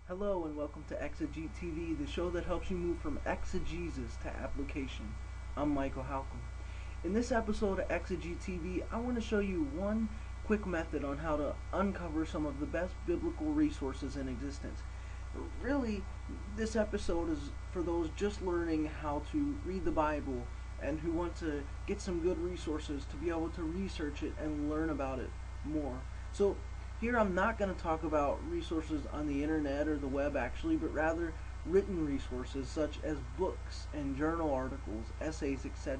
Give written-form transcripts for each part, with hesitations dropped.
Hello and welcome to ExegeTV, the show that helps you move from exegesis to application. I'm Michael Halcomb. In this episode of ExegeTV, I want to show you one quick method on how to uncover some of the best biblical resources in existence. Really, this episode is for those just learning how to read the Bible and who want to get some good resources to be able to research it and learn about it more. So here I'm not going to talk about resources on the internet or the web actually, but rather written resources such as books and journal articles, essays, etc.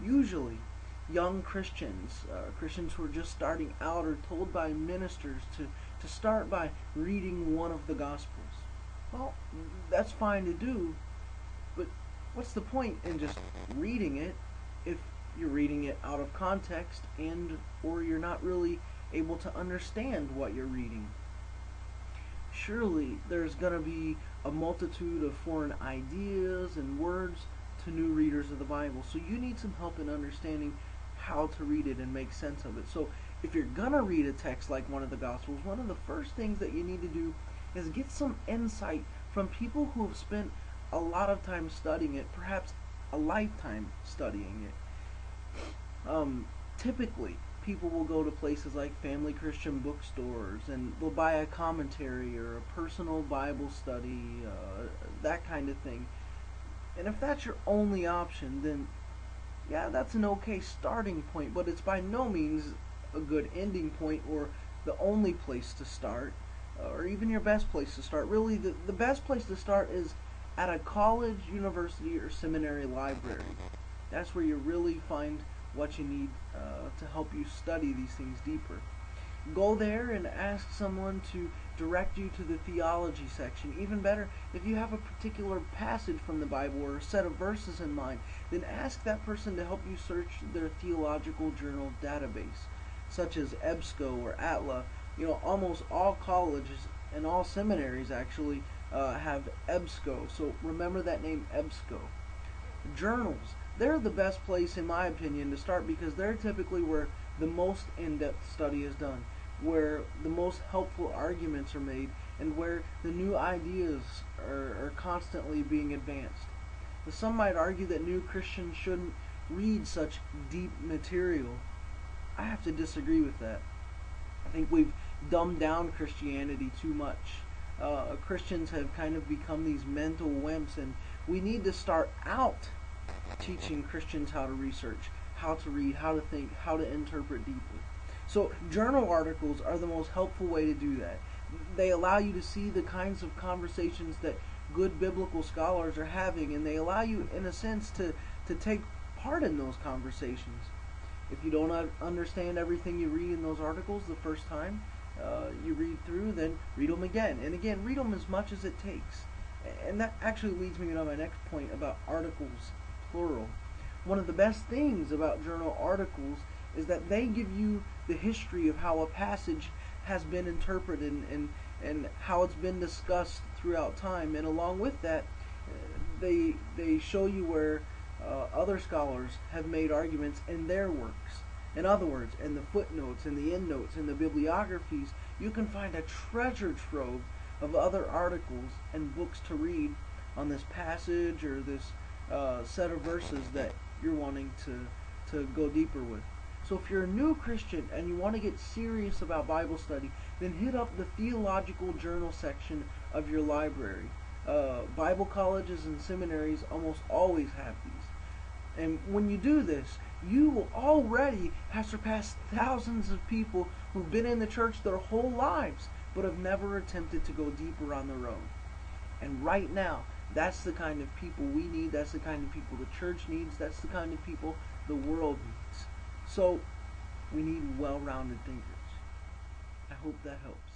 Usually, young Christians, Christians who are just starting out, are told by ministers to start by reading one of the Gospels. Well, that's fine to do, but what's the point in just reading it if you're reading it out of context and or you're not really able to understand what you're reading? Surely there's going to be a multitude of foreign ideas and words to new readers of the Bible, so you need some help in understanding how to read it and make sense of it. So if you're going to read a text like one of the Gospels, one of the first things that you need to do is get some insight from people who have spent a lot of time studying it, perhaps a lifetime studying it. Typically, people will go to places like family Christian bookstores and they'll buy a commentary or a personal Bible study, that kind of thing. And if that's your only option, then yeah, that's an okay starting point, but it's by no means a good ending point or the only place to start, or even your best place to start. Really, the best place to start is at a college, university, or seminary library. That's where you really find what you need to help you study these things deeper. Go there and ask someone to direct you to the theology section. Even better, if you have a particular passage from the Bible or a set of verses in mind, then ask that person to help you search their theological journal database, such as EBSCO or ATLA. You know, almost all colleges and all seminaries actually have EBSCO, so remember that name, EBSCO. Journals, they're the best place in my opinion to start because they're typically where the most in-depth study is done, where the most helpful arguments are made, and where the new ideas are constantly being advanced. Some might argue that new Christians shouldn't read such deep material. I have to disagree with that. I think we've dumbed down Christianity too much. Christians have kind of become these mental wimps, and we need to start out teaching Christians how to research, how to read, how to think, how to interpret deeply. So journal articles are the most helpful way to do that. They allow you to see the kinds of conversations that good biblical scholars are having, and they allow you, in a sense, to take part in those conversations. If you don't understand everything you read in those articles the first time you read through, then read them again. And again, read them as much as it takes. And that actually leads me to my next point about articles, plural. One of the best things about journal articles is that they give you the history of how a passage has been interpreted and how it's been discussed throughout time. And along with that, they show you where other scholars have made arguments in their works. In other words, in the footnotes, in the endnotes, in the bibliographies, you can find a treasure trove of other articles and books to read on this passage or this set of verses that you're wanting to go deeper with. So if you're a new Christian and you want to get serious about Bible study, then hit up the theological journal section of your library. Bible colleges and seminaries almost always have these. And when you do this, you will already have surpassed thousands of people who've been in the church their whole lives but have never attempted to go deeper on their own. And right now, that's the kind of people we need. That's the kind of people the church needs. That's the kind of people the world needs. So we need well-rounded thinkers. I hope that helps.